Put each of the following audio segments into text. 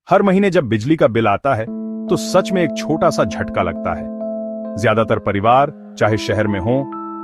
हर महीने जब बिजली का बिल आता है तो सच में एक छोटा सा झटका लगता है। ज्यादातर परिवार चाहे शहर में हो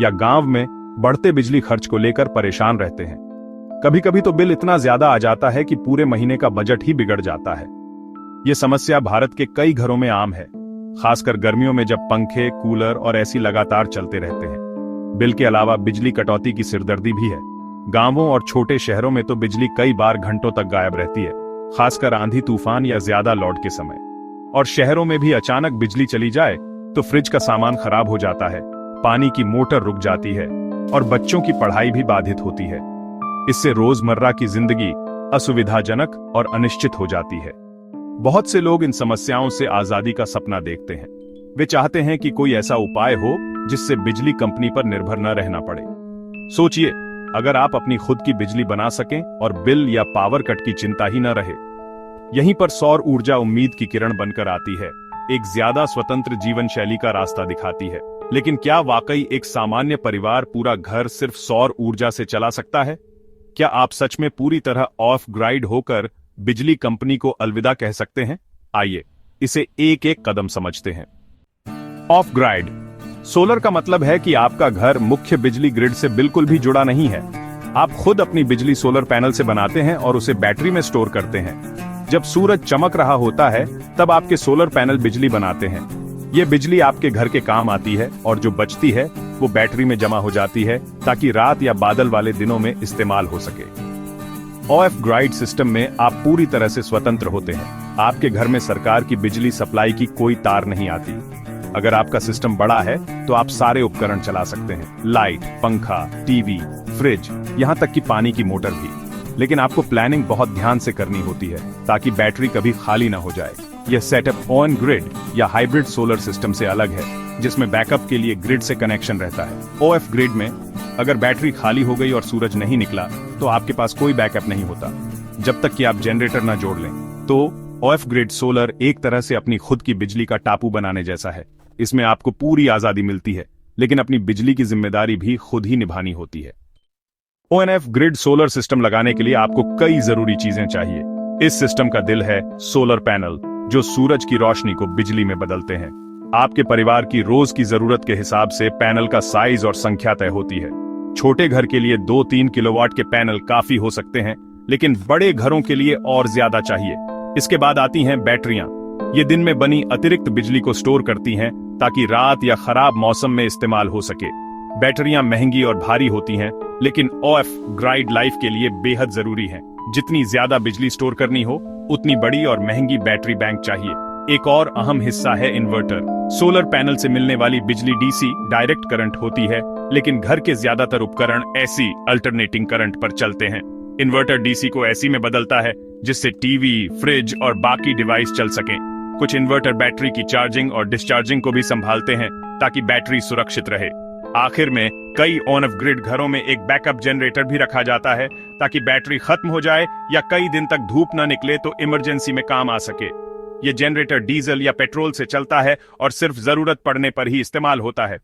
या गांव में बढ़ते बिजली खर्च को लेकर परेशान रहते हैं। कभी कभी तो बिल इतना ज्यादा आ जाता है कि पूरे महीने का बजट ही बिगड़ जाता है। ये समस्या भारत के कई घरों में आम है, खासकर गर्मियों में जब पंखे, कूलर और एसी लगातार चलते रहते हैं। बिल के अलावा बिजली कटौती की सिरदर्दी भी है। गांवों और छोटे शहरों में तो बिजली कई बार घंटों तक गायब रहती है, खासकर आंधी तूफान या ज्यादा लोड के समय। और शहरों में भी अचानक बिजली चली जाए तो फ्रिज का सामान खराब हो जाता है, पानी की मोटर रुक जाती है और बच्चों की पढ़ाई भी बाधित होती है। इससे रोजमर्रा की जिंदगी असुविधाजनक और अनिश्चित हो जाती है। बहुत से लोग इन समस्याओं से आजादी का सपना देखते हैं। वे चाहते हैं कि कोई ऐसा उपाय हो जिससे बिजली कंपनी पर निर्भर न रहना पड़े। सोचिए, अगर आप अपनी खुद की बिजली बना सकें और बिल या पावर कट की चिंता ही न रहे। यहीं पर सौर ऊर्जा उम्मीद की किरण बनकर आती है, एक ज्यादा स्वतंत्र जीवन शैली का रास्ता दिखाती है। लेकिन क्या वाकई एक सामान्य परिवार पूरा घर सिर्फ सौर ऊर्जा से चला सकता है? क्या आप सच में पूरी तरह ऑफ ग्राइड होकर बिजली कंपनी को अलविदा कह सकते हैं? आइए इसे एक एक कदम समझते हैं। ऑफ ग्राइड सोलर का मतलब है कि आपका घर मुख्य बिजली ग्रिड से बिल्कुल भी जुड़ा नहीं है। आप खुद अपनी बिजली सोलर पैनल से बनाते हैं और उसे बैटरी में स्टोर करते हैं। जब सूरज चमक रहा होता है तब आपके सोलर पैनल बिजली बनाते हैं। ये बिजली आपके घर के काम आती है और जो बचती है वो बैटरी में जमा हो जाती है ताकि रात या बादल वाले दिनों में इस्तेमाल हो सके। ऑफ ग्राइड सिस्टम में आप पूरी तरह से स्वतंत्र होते हैं। आपके घर में सरकार की बिजली सप्लाई की कोई तार नहीं आती। अगर आपका सिस्टम बड़ा है तो आप सारे उपकरण चला सकते हैं, लाइट, पंखा, टीवी, फ्रिज, यहाँ तक कि पानी की मोटर भी। लेकिन आपको प्लानिंग बहुत ध्यान से करनी होती है ताकि बैटरी कभी खाली ना हो जाए। यह सेटअप ऑन ग्रिड या हाइब्रिड सोलर सिस्टम से अलग है, जिसमें बैकअप के लिए ग्रिड से कनेक्शन रहता है। ऑफ ग्रिड में अगर बैटरी खाली हो गई और सूरज नहीं निकला तो आपके पास कोई बैकअप नहीं होता, जब तक कि आप जनरेटर ना जोड़ लें। तो ऑफ ग्रिड सोलर एक तरह से अपनी खुद की बिजली का टापू बनाने जैसा है। इसमें आपको पूरी आजादी मिलती है, लेकिन अपनी बिजली की जिम्मेदारी भी खुद ही निभानी होती है। ONF ग्रिड सोलर सिस्टम लगाने के लिए आपको कई जरूरी चीजें चाहिए। इस सिस्टम का दिल है सोलर पैनल, जो सूरज की रोशनी को बिजली में बदलते हैं। आपके परिवार की रोज की जरूरत के हिसाब से पैनल का साइज और संख्या तय होती है। छोटे घर के लिए 2-3 किलोवाट के पैनल काफी हो सकते हैं, लेकिन बड़े घरों के लिए और ज्यादा चाहिए। इसके बाद आती हैं बैटरियां। ये दिन में बनी अतिरिक्त बिजली को स्टोर करती हैं ताकि रात या खराब मौसम में इस्तेमाल हो सके। बैटरियां महंगी और भारी होती हैं, लेकिन ऑफ ग्राइड लाइफ के लिए बेहद जरूरी हैं। जितनी ज्यादा बिजली स्टोर करनी हो, उतनी बड़ी और महंगी बैटरी बैंक चाहिए। एक और अहम हिस्सा है इन्वर्टर। सोलर पैनल से मिलने वाली बिजली डीसी डायरेक्ट करंट होती है, लेकिन घर के ज्यादातर उपकरण एसी अल्टरनेटिंग करंट पर चलते हैं। इन्वर्टर डीसी को एसी में बदलता है, जिससे टीवी, फ्रिज और बाकी डिवाइस चल सकें। कुछ इन्वर्टर बैटरी की चार्जिंग और डिस्चार्जिंग को भी संभालते हैं ताकि बैटरी सुरक्षित रहे। आखिर में कई ऑन ऑफ ग्रिड घरों में एक बैकअप जनरेटर भी रखा जाता है ताकि बैटरी खत्म हो जाए या कई दिन तक धूप न निकले तो इमरजेंसी में काम आ सके। ये जनरेटर डीजल या पेट्रोल से चलता है और सिर्फ जरूरत पड़ने पर ही इस्तेमाल होता है।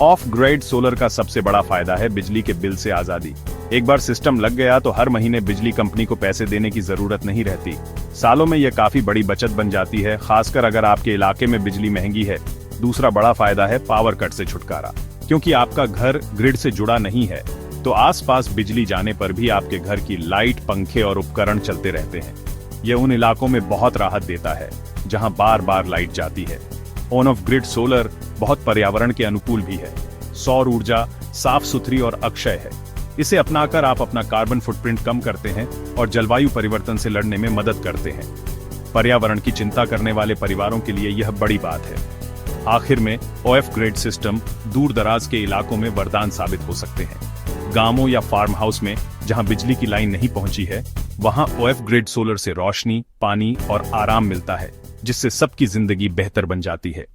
ऑफ ग्रिड सोलर का सबसे बड़ा फायदा है बिजली के बिल से आजादी। एक बार सिस्टम लग गया तो हर महीने बिजली कंपनी को पैसे देने की जरूरत नहीं रहती। सालों में यह काफी बड़ी बचत बन जाती है, खासकर अगर आपके इलाके में बिजली महंगी है। दूसरा बड़ा फायदा है पावर कट से छुटकारा। क्योंकि आपका घर ग्रिड से जुड़ा नहीं है तो आसपास बिजली जाने पर भी आपके घर की लाइट, पंखे और उपकरण चलते रहते हैं। यह उन इलाकों में बहुत राहत देता है जहां बार बार लाइट जाती है। ऑन ऑफ ग्रिड सोलर बहुत पर्यावरण के अनुकूल भी है। सौर ऊर्जा साफ सुथरी और अक्षय है। इसे अपनाकर आप अपना कार्बन फुटप्रिंट कम करते हैं और जलवायु परिवर्तन से लड़ने में मदद करते हैं। पर्यावरण की चिंता करने वाले परिवारों के लिए यह बड़ी बात है। आखिर में ऑफ ग्रिड सिस्टम दूर दराज के इलाकों में वरदान साबित हो सकते हैं। गांवों या फार्म हाउस में जहां बिजली की लाइन नहीं पहुंची है, वहां ऑफ ग्रिड सोलर से रोशनी, पानी और आराम मिलता है, जिससे सबकी जिंदगी बेहतर बन जाती है।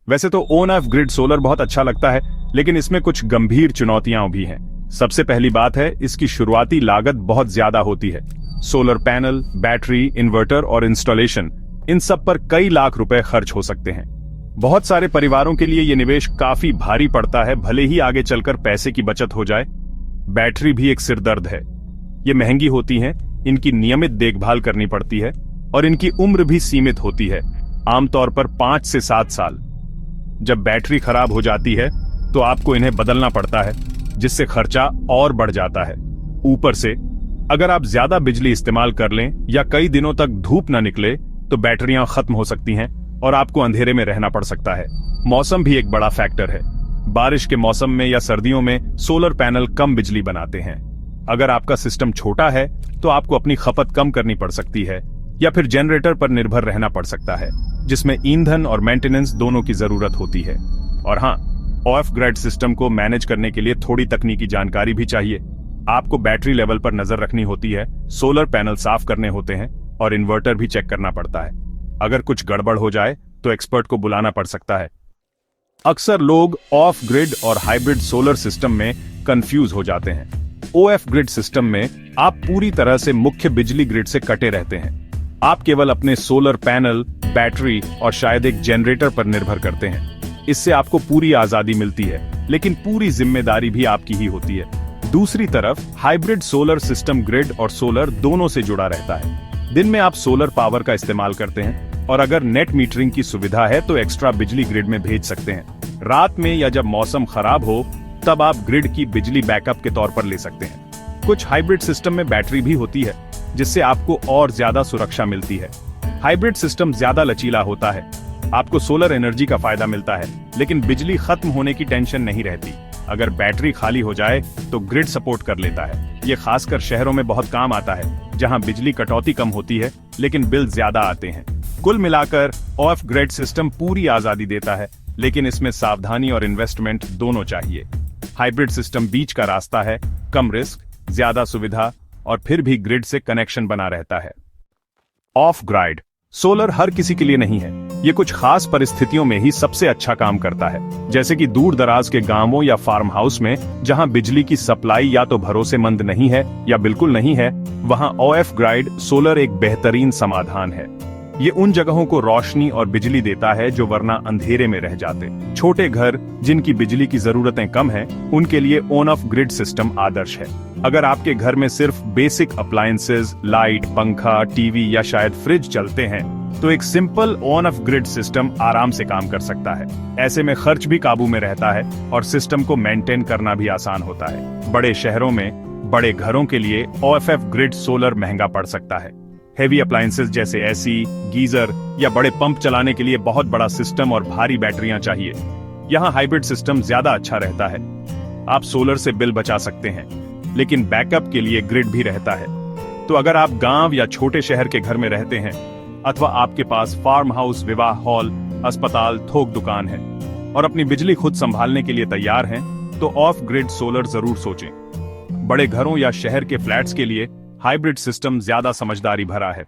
वैसे तो ऑफ ग्रिड सोलर बहुत अच्छा लगता है, लेकिन इसमें कुछ गंभीर चुनौतियां भी हैं। सबसे पहली बात है, इसकी शुरुआती लागत बहुत ज्यादा होती है। सोलर पैनल, बैटरी, इन्वर्टर और इंस्टॉलेशन, इन सब पर कई लाख रुपए खर्च हो सकते हैं। बहुत सारे परिवारों के लिए ये निवेश काफी भारी पड़ता है, भले ही आगे चलकर पैसे की बचत हो जाए। बैटरी भी एक सिरदर्द है। ये महंगी होती हैं, इनकी नियमित देखभाल करनी पड़ती है और इनकी उम्र भी सीमित होती है, आमतौर पर 5 से 7 साल। जब बैटरी खराब हो जाती है तो आपको इन्हें बदलना पड़ता है, जिससे खर्चा और बढ़ जाता है। ऊपर से अगर आप ज्यादा बिजली इस्तेमाल कर लें या कई दिनों तक धूप न निकले तो बैटरियां खत्म हो सकती हैं और आपको अंधेरे में रहना पड़ सकता है। मौसम भी एक बड़ा फैक्टर है। बारिश के मौसम में या सर्दियों में सोलर पैनल कम बिजली बनाते हैं। अगर आपका सिस्टम छोटा है तो आपको अपनी खपत कम करनी पड़ सकती है या फिर जनरेटर पर निर्भर रहना पड़ सकता है, जिसमें ईंधन और मेंटेनेंस दोनों की जरूरत होती है। और हाँ, ऑफ ग्रिड सिस्टम को मैनेज करने के लिए थोड़ी तकनीकी जानकारी भी चाहिए। आपको बैटरी लेवल पर नजर रखनी होती है, सोलर पैनल साफ करने होते हैं और इन्वर्टर भी चेक करना पड़ता है। अगर कुछ गड़बड़ हो जाए तो एक्सपर्ट को बुलाना पड़ सकता है। अक्सर लोग ऑफ ग्रिड और हाइब्रिड सोलर सिस्टम में कंफ्यूज हो जाते हैं। ओएफ ग्रिड सिस्टम में आप पूरी तरह से मुख्य बिजली ग्रिड से कटे रहते हैं। आप केवल अपने सोलर पैनल, बैटरी और शायद एक जनरेटर पर निर्भर करते हैं। इससे आपको पूरी आजादी मिलती है, लेकिन पूरी जिम्मेदारी भी आपकी ही होती है। दूसरी तरफ हाइब्रिड सोलर सिस्टम ग्रिड और सोलर दोनों से जुड़ा रहता है। दिन में आप सोलर पावर का इस्तेमाल करते हैं और अगर नेट मीटरिंग की सुविधा है तो एक्स्ट्रा बिजली ग्रिड में भेज सकते हैं। रात में या जब मौसम खराब हो तब आप ग्रिड की बिजली बैकअप के तौर पर ले सकते हैं। कुछ हाइब्रिड सिस्टम में बैटरी भी होती है, जिससे आपको और ज्यादा सुरक्षा मिलती है। हाइब्रिड सिस्टम ज्यादा लचीला होता है। आपको सोलर एनर्जी का फायदा मिलता है, लेकिन बिजली खत्म होने की टेंशन नहीं रहती। अगर बैटरी खाली हो जाए तो ग्रिड सपोर्ट कर लेता है। ये खासकर शहरों में बहुत काम आता है, जहां बिजली कटौती कम होती है लेकिन बिल ज्यादा आते हैं। कुल मिलाकर ऑफ ग्रिड सिस्टम पूरी आजादी देता है, लेकिन इसमें सावधानी और इन्वेस्टमेंट दोनों चाहिए। हाइब्रिड सिस्टम बीच का रास्ता है, कम रिस्क, ज्यादा सुविधा और फिर भी ग्रिड से कनेक्शन बना रहता है। ऑफ ग्रिड सोलर हर किसी के लिए नहीं है। ये कुछ खास परिस्थितियों में ही सबसे अच्छा काम करता है, जैसे कि दूर दराज के गांवों या फार्म हाउस में जहां बिजली की सप्लाई या तो भरोसेमंद नहीं है या बिल्कुल नहीं है। वहां ऑफ ग्रिड सोलर एक बेहतरीन समाधान है। ये उन जगहों को रोशनी और बिजली देता है जो वरना अंधेरे में रह जाते। छोटे घर जिनकी बिजली की जरूरतें कम हैं, उनके लिए ऑन ऑफ ग्रिड सिस्टम आदर्श है। अगर आपके घर में सिर्फ बेसिक अप्लायंसेज, लाइट, पंखा, टीवी या शायद फ्रिज चलते हैं, तो एक simple on off grid system आराम से काम कर सकता है। ऐसे में खर्च भी काबू में रहता है और सिस्टम को मेंटेन करना भी आसान होता है। बड़े शहरों में बड़े घरों के लिए ऑफ ग्रिड सोलर महंगा पड़ सकता है। हेवी अप्लायंसेस जैसे एसी, गीजर या बड़े पंप चलाने के लिए बहुत बड़ा सिस्टम और भारी बैटरियां चाहिए। यहाँ हाइब्रिड सिस्टम ज्यादा अच्छा रहता है। आप सोलर से बिल बचा सकते हैं, लेकिन बैकअप के लिए ग्रिड भी रहता है। तो अगर आप गांव या छोटे शहर के घर में रहते हैं अथवा आपके पास फार्म हाउस, विवाह हॉल, अस्पताल, थोक दुकान है और अपनी बिजली खुद संभालने के लिए तैयार हैं, तो ऑफ ग्रिड सोलर जरूर सोचें। बड़े घरों या शहर के फ्लैट्स के लिए हाइब्रिड सिस्टम ज्यादा समझदारी भरा है।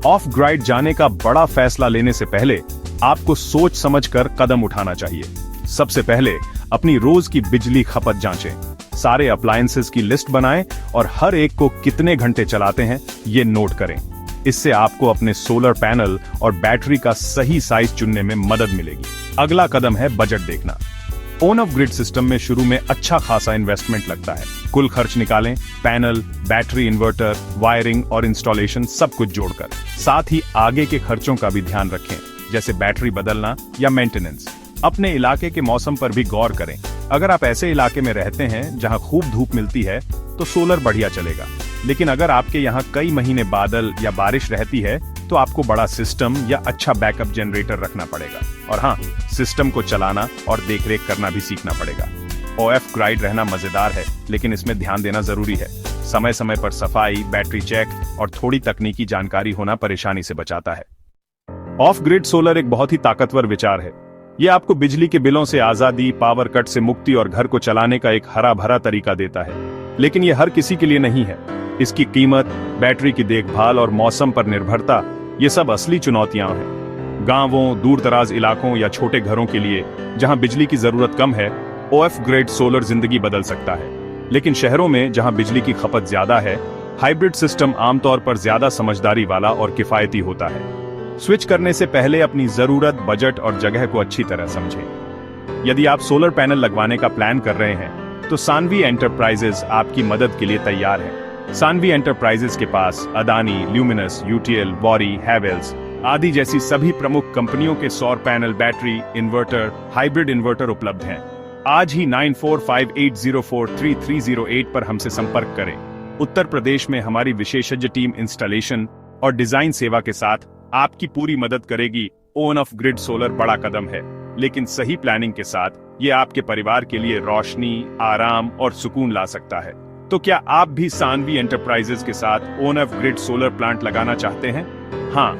ऑफ ग्रिड जाने का बड़ा फैसला लेने से पहले आपको सोच समझकर कदम उठाना चाहिए। सबसे पहले अपनी रोज की बिजली खपत जांचें। सारे अप्लायंसेस की लिस्ट बनाएं और हर एक को कितने घंटे चलाते हैं ये नोट करें। इससे आपको अपने सोलर पैनल और बैटरी का सही साइज चुनने में मदद मिलेगी। अगला कदम है बजट देखना। ऑन ऑफ ग्रिड सिस्टम में शुरू में अच्छा खासा इन्वेस्टमेंट लगता है। कुल खर्च निकालें, पैनल, बैटरी, इन्वर्टर, वायरिंग और इंस्टॉलेशन सब कुछ जोड़कर। साथ ही आगे के खर्चों का भी ध्यान रखें, जैसे बैटरी बदलना या मेंटेनेंस। अपने इलाके के मौसम पर भी गौर करें। अगर आप ऐसे इलाके में रहते हैं जहां खूब धूप मिलती है तो सोलर बढ़िया चलेगा, लेकिन अगर आपके यहाँ कई महीने बादल या बारिश रहती है तो आपको बड़ा सिस्टम या अच्छा बैकअप जनरेटर रखना पड़ेगा। और हाँ, सिस्टम को चलाना और देखरेख करना भी सीखना पड़ेगा। ऑफ ग्रिड रहना मजेदार है, लेकिन इसमें ध्यान देना जरूरी है। समय समय पर सफाई, बैटरी चेक और थोड़ी तकनीकी जानकारी होना परेशानी से बचाता है। ऑफ ग्रिड सोलर एक बहुत ही ताकतवर विचार है। यह आपको बिजली के बिलों से आजादी, पावर कट से मुक्ति और घर को चलाने का एक हरा भरा तरीका देता है। लेकिन यह हर किसी के लिए नहीं है। इसकी कीमत, बैटरी की देखभाल और मौसम पर निर्भरता, ये सब असली चुनौतियां हैं। गांवों, दूर दराज इलाकों या छोटे घरों के लिए जहां बिजली की जरूरत कम है, ऑफ ग्रिड सोलर जिंदगी बदल सकता है। लेकिन शहरों में जहां बिजली की खपत ज्यादा है, हाइब्रिड सिस्टम आमतौर पर ज्यादा समझदारी वाला और किफायती होता है। स्विच करने से पहले अपनी जरूरत, बजट और जगह को अच्छी तरह समझें। यदि आप सोलर पैनल लगवाने का प्लान कर रहे हैं तो सानवी एंटरप्राइजेज आपकी मदद के लिए तैयार है। सानवी एंटरप्राइजेस के पास अदानी, ल्यूमिनस, यूटीएल, वॉरी, हैवेल्स आदि जैसी सभी प्रमुख कंपनियों के सौर panel, battery, inverter, hybrid inverter उपलब्ध हैं। आज ही 9458043308 पर हमसे संपर्क करें। उत्तर प्रदेश में हमारी विशेषज्ञ टीम इंस्टॉलेशन और डिजाइन सेवा के साथ आपकी पूरी मदद करेगी। ऑन ऑफ ग्रिड सोलर बड़ा कदम है, लेकिन सही प्लानिंग के साथ ये आपके परिवार के लिए रोशनी, आराम और सुकून ला सकता है। तो क्या आप भी सानवी एंटरप्राइजेस के साथ on off grid solar plant लगाना चाहते हैं? हाँ,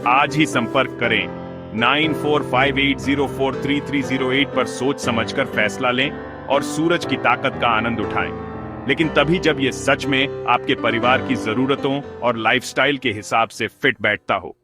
आज ही संपर्क करें। 9458043308 पर सोच समझकर फैसला लें और सूरज की ताकत का आनंद उठाएं। लेकिन तभी जब ये सच में आपके परिवार की जरूरतों और लाइफस्टाइल के हिसाब से फिट बैठता हो।